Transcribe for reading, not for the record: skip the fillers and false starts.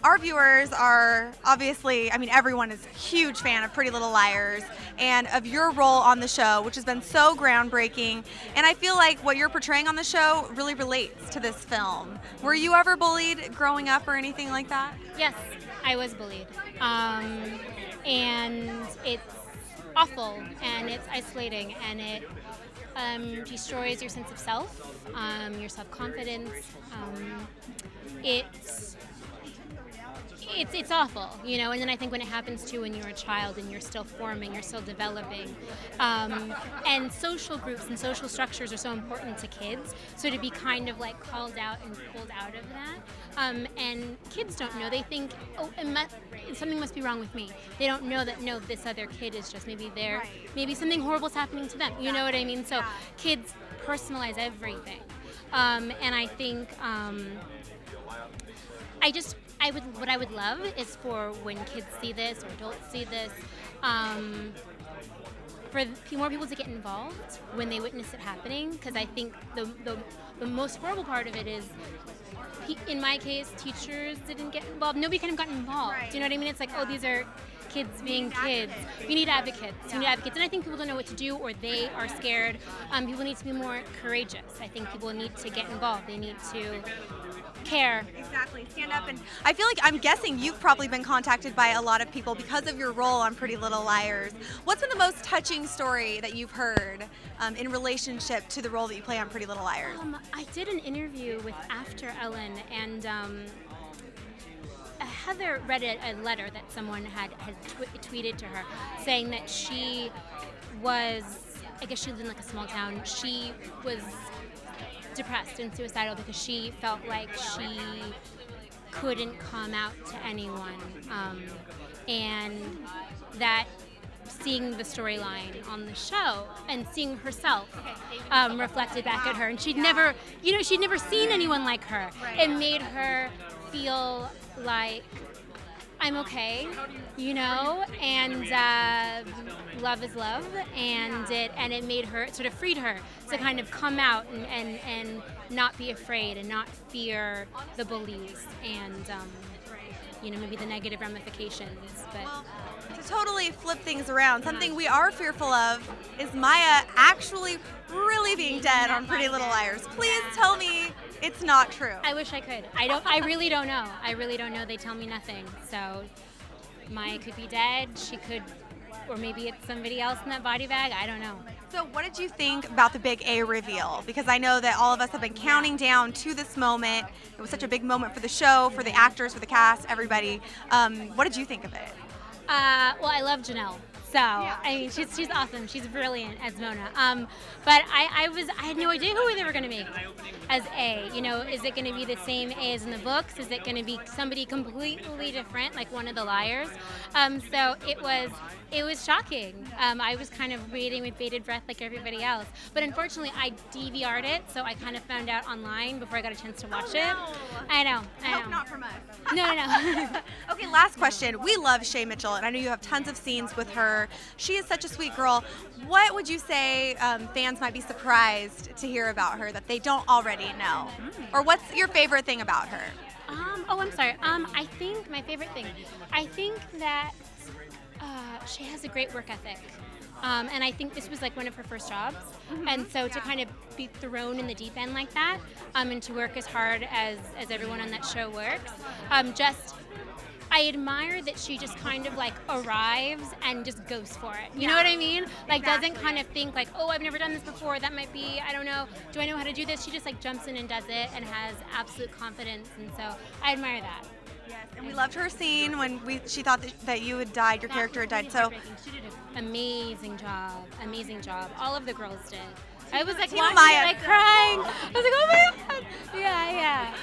our viewers are obviously, I mean, everyone is a huge fan of Pretty Little Liars and of your role on the show, which has been so groundbreaking. And I feel like what you're portraying on the show really relates to this film. Were you ever bullied growing up or anything like that? Yes, I was bullied. And it's awful, and it's isolating, and it destroys your sense of self, your self-confidence. It's awful, you know, and then I think when it happens to when you're a child and you're still forming, you're still developing, and social groups and social structures are so important to kids, so to be kind of like called out and pulled out of that, and kids don't know, they think, oh, something must be wrong with me. They don't know that, no, this other kid is just, maybe something horrible is happening to them, you know what I mean? So kids personalize everything, and I think, what I would love is for when kids see this or adults see this, for more people to get involved when they witness it happening, because I think the most horrible part of it is, in my case, teachers didn't get involved. Nobody kind of got involved. Do you know what I mean? It's like, oh, these are kids being kids. We need advocates. We need advocates. And I think people don't know what to do, or they are scared. People need to be more courageous. I think people need to get involved. They need to care. Exactly. Stand up. And I feel like, I'm guessing you've probably been contacted by a lot of people because of your role on Pretty Little Liars. What's been the most touching story that you've heard in relationship to the role that you play on Pretty Little Liars? I did an interview with After Ellen, and Heather read a letter that someone had tweeted to her saying that she was, I guess she lived in like a small town, she was depressed and suicidal because she felt like she couldn't come out to anyone, and that seeing the storyline on the show and seeing herself reflected back at her, and she'd never seen anyone like her. It made her feel like, I'm okay, you know, and love is love, and it made her, it sort of freed her to kind of come out and not be afraid and not fear the bullies and you know, maybe the negative ramifications. But well, to totally flip things around, something we are fearful of is Maya actually really being dead on Pretty Little Liars. Please tell me it's not true. I wish I could. I really don't know. I really don't know. They tell me nothing. So Maya could be dead. She could, or maybe it's somebody else in that body bag. I don't know. So what did you think about the big A reveal? Because I know that all of us have been counting down to this moment. It was such a big moment for the show, for the actors, for the cast, everybody. What did you think of it? Well, I love Janelle. So, I mean, she's awesome. She's brilliant as Mona. But I had no idea who they were going to make as A. You know, is it going to be the same A as in the books? Is it going to be somebody completely different, like one of the liars? So it was shocking. I was kind of waiting with bated breath like everybody else. But unfortunately, I DVR'd it, so I kind of found out online before I got a chance to watch it. I know. I hope not from us. No. Okay, last question. We love Shay Mitchell, and I know you have tons of scenes with her. She is such a sweet girl. What would you say fans might be surprised to hear about her that they don't already know? Or what's your favorite thing about her? I'm sorry. I think my favorite thing, I think that she has a great work ethic. And I think this was like one of her first jobs. And so to kind of be thrown in the deep end like that, and to work as hard as everyone on that show works, I admire that she just kind of like arrives and just goes for it. You know what I mean? Like doesn't kind of think like, oh, I've never done this before. That might be, I don't know. Do I know how to do this? She just like jumps in and does it and has absolute confidence. And so I admire that. Yes, and we loved her scene when she thought that you had died, your character had died. So she did an amazing job. All of the girls did. I was like Team watching Maya. it, like crying. I was like, oh my god. Yeah.